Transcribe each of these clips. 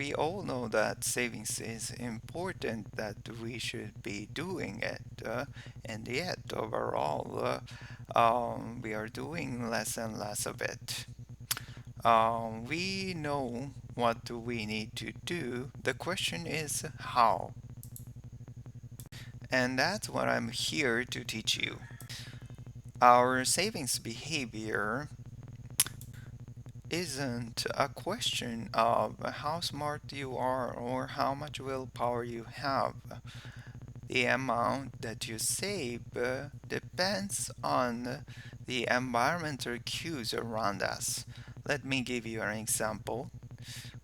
we all know that savings is important, that we should be doing it, and yet overall, we are doing less and less of it. We know what we need to do. The question is how. And that's what I'm here to teach you. Our savings behavior isn't a question of how smart you are or how much willpower you have. The amount that you save depends on the environmental cues around us. Let me give you an example.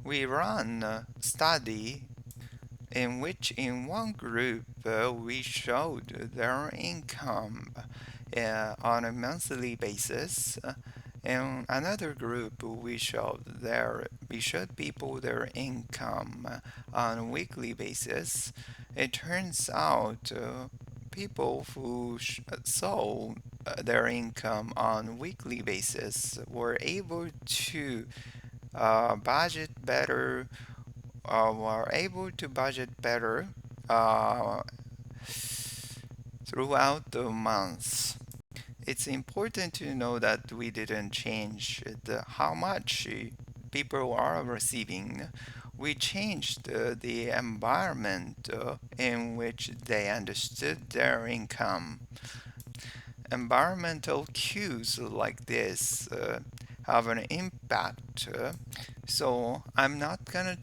We run a study in which in one group we showed their income on a monthly basis. In another group, we showed people their income on a weekly basis. It turns out people who saw their income on a weekly basis were able to budget better, were able to budget better uh, throughout the months. It's important to know that we didn't change how much people are receiving. We changed the environment in which they understood their income. Environmental cues like this have an impact. So I'm not gonna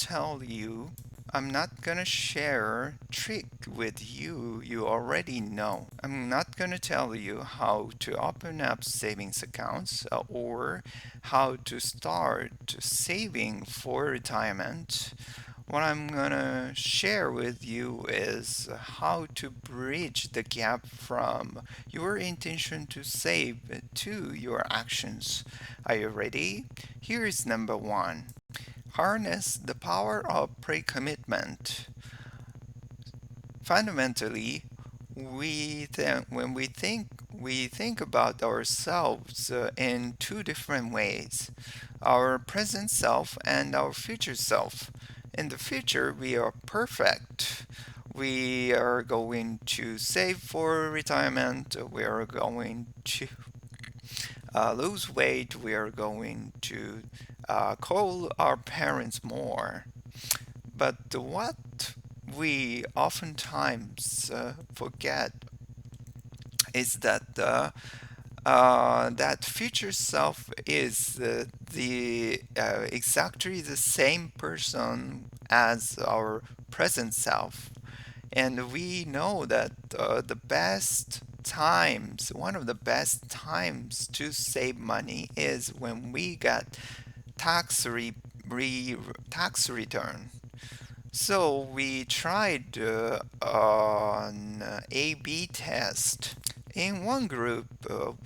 share trick with you you already know. I'm not gonna tell you how to open up savings accounts or how to start saving for retirement. What I'm gonna share with you is how to bridge the gap from your intention to save to your actions. Are you ready? Here is number one. Harness the power of pre-commitment. Fundamentally, we think about ourselves in two different ways: our present self and our future self. In the future, we are perfect. We are going to save for retirement. We are going to lose weight. We are going to call our parents more. But what we oftentimes forget is that that future self is the exactly the same person as our present self, and we know that one of the best times to save money is when we get tax re, re tax return. So we tried an A/B test. In one group,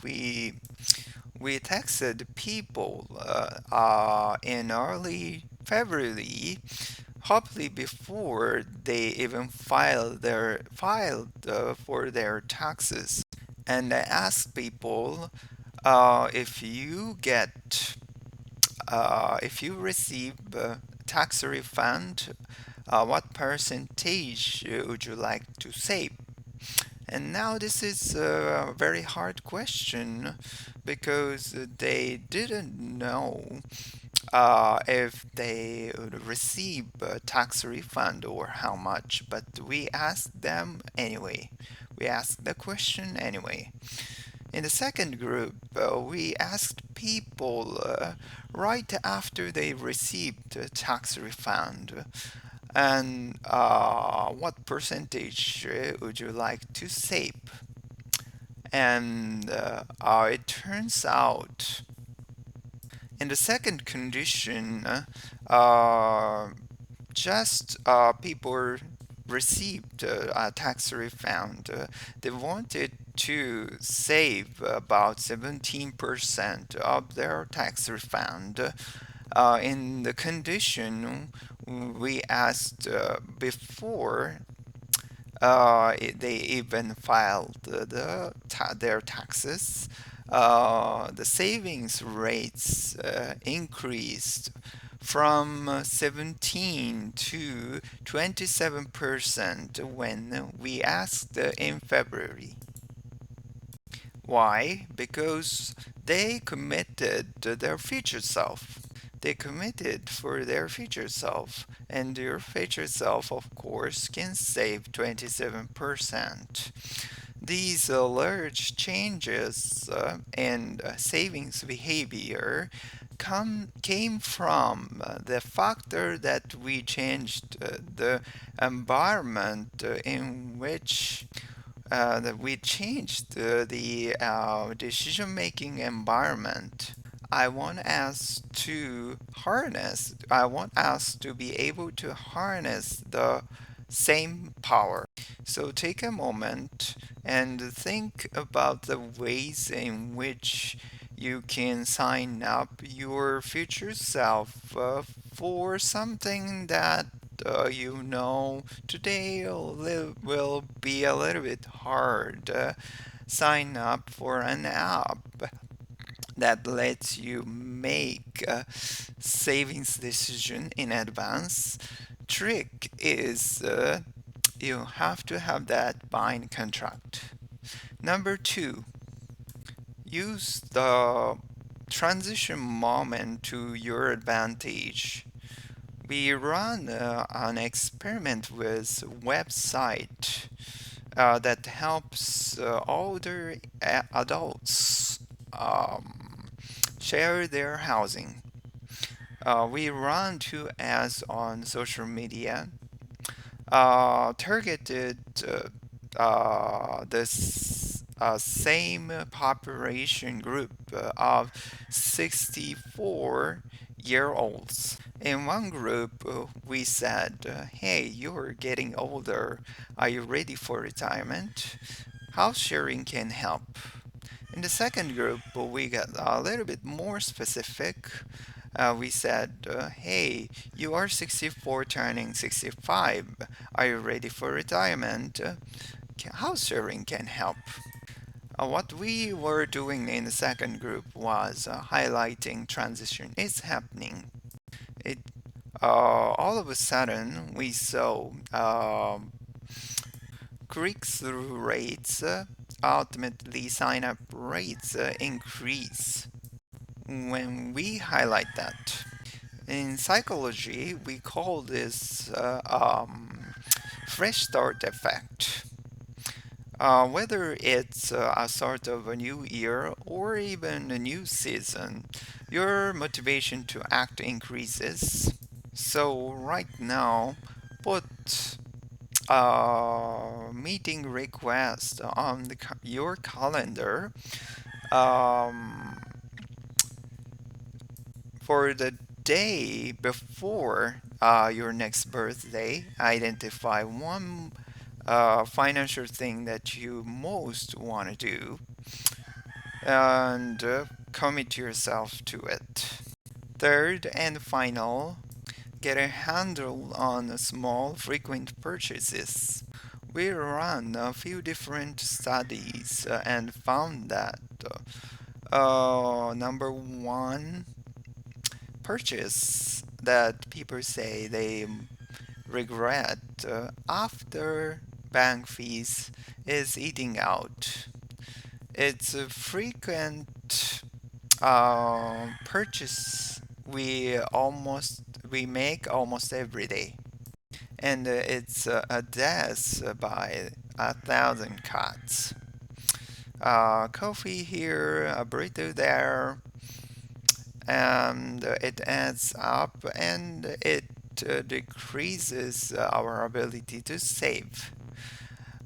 we texted people in early February, hopefully before they even filed for their taxes. And I asked people if you receive tax refund, what percentage would you like to save? And now this is a very hard question because they didn't know if they would receive a tax refund or how much, but we asked them anyway. We asked the question anyway. In the second group, we asked people right after they received a tax refund, and what percentage would you like to save? And it turns out in the second condition, just people received a tax refund. They wanted to save about 17% of their tax refund. In the condition we asked before they even filed their taxes, the savings rates increased from 17 to 27% when we asked in February. Why? Because they committed to their future self. They committed for their future self, and your future self, of course, can save 27%. These large changes in savings behavior came from the factor that we changed the environment in which that we changed the decision-making environment. I want us to be able to harness the same power. So take a moment and think about the ways in which you can sign up your future self for something that today will be a little bit hard. Sign up for an app that lets you make a savings decision in advance. Trick is you have to have that buying contract. Number two, use the transition moment to your advantage. We run an experiment with website that helps older adults share their housing. We run two ads on social media targeted this same population group of 64-year-olds. In one group, we said, hey, you're getting older. Are you ready for retirement? House sharing can help. In the second group, we got a little bit more specific. We said, hey, you are 64 turning 65. Are you ready for retirement? House sharing can help. What we were doing in the second group was highlighting transition is happening. It all of a sudden we saw click-through rates, ultimately sign-up rates increase when we highlight that. In psychology, we call this fresh start effect. Whether it's a sort of a new year or even a new season, your motivation to act increases. So right now, put a meeting request on your calendar um, for the day before your next birthday. Identify one financial thing that you most want to do and commit yourself to it. Third and final, get a handle on small frequent purchases. We ran a few different studies and found that number one purchase that people say they regret after bank fees is eating out. It's a frequent purchase we make almost every day, and it's a death by 1,000 cuts. Coffee here, a burrito there, and it adds up and it decreases our ability to save.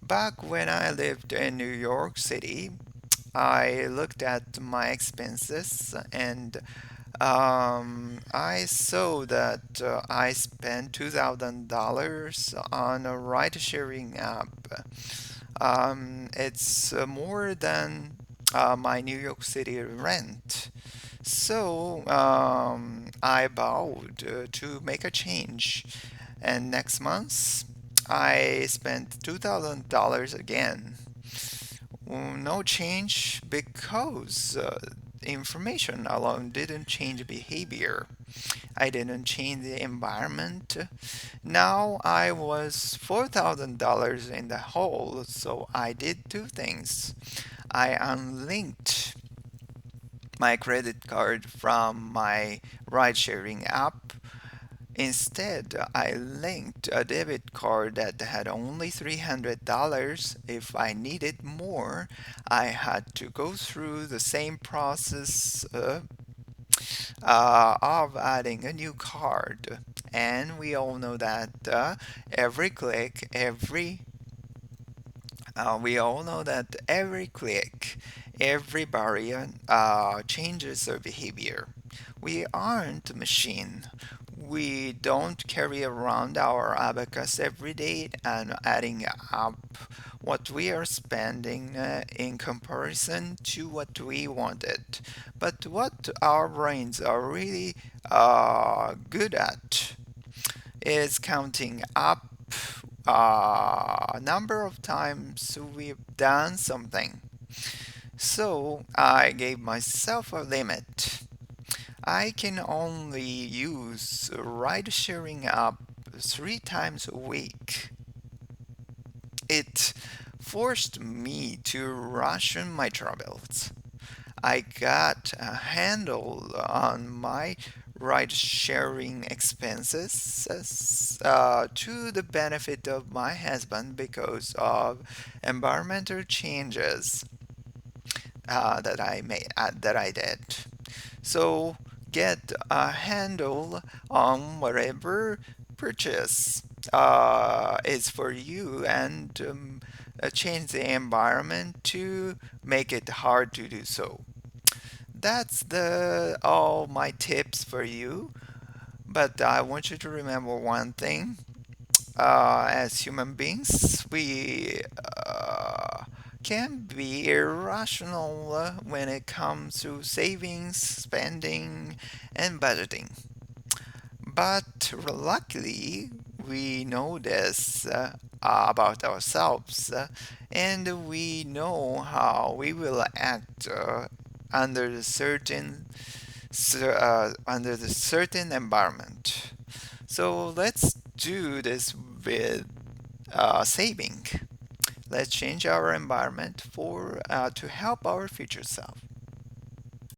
Back when I lived in New York City, I looked at my expenses and I saw that I spent $2,000 on a ride-sharing app. It's more than my New York City rent. So I vowed to make a change, and next month I spent $2,000 again. No change because information alone didn't change behavior. I didn't change the environment. Now I was $4,000 in the hole, so I did two things. I unlinked my credit card from my ride sharing app. Instead, I linked a debit card that had only $300. If I needed more, I had to go through the same process of adding a new card. And we all know that every click, every we all know that every click, every barrier changes our behavior. We aren't a machine. We don't carry around our abacus every day and adding up what we are spending in comparison to what we wanted. But what our brains are really good at is counting up number of times we've done something. So I gave myself a limit. I can only use ride sharing app 3 times a week. It forced me to ration my travels. I got a handle on my ride sharing expenses to the benefit of my husband because of environmental changes that I did. So get a handle on whatever purchase is for you and change the environment to make it hard to do so. That's the all my tips for you. But I want you to remember one thing. As human beings, we can be irrational when it comes to savings, spending, and budgeting. But luckily, we know this about ourselves, and we know how we will act under the under the certain environment. So let's do this with saving. Let's change our environment for to help our future self.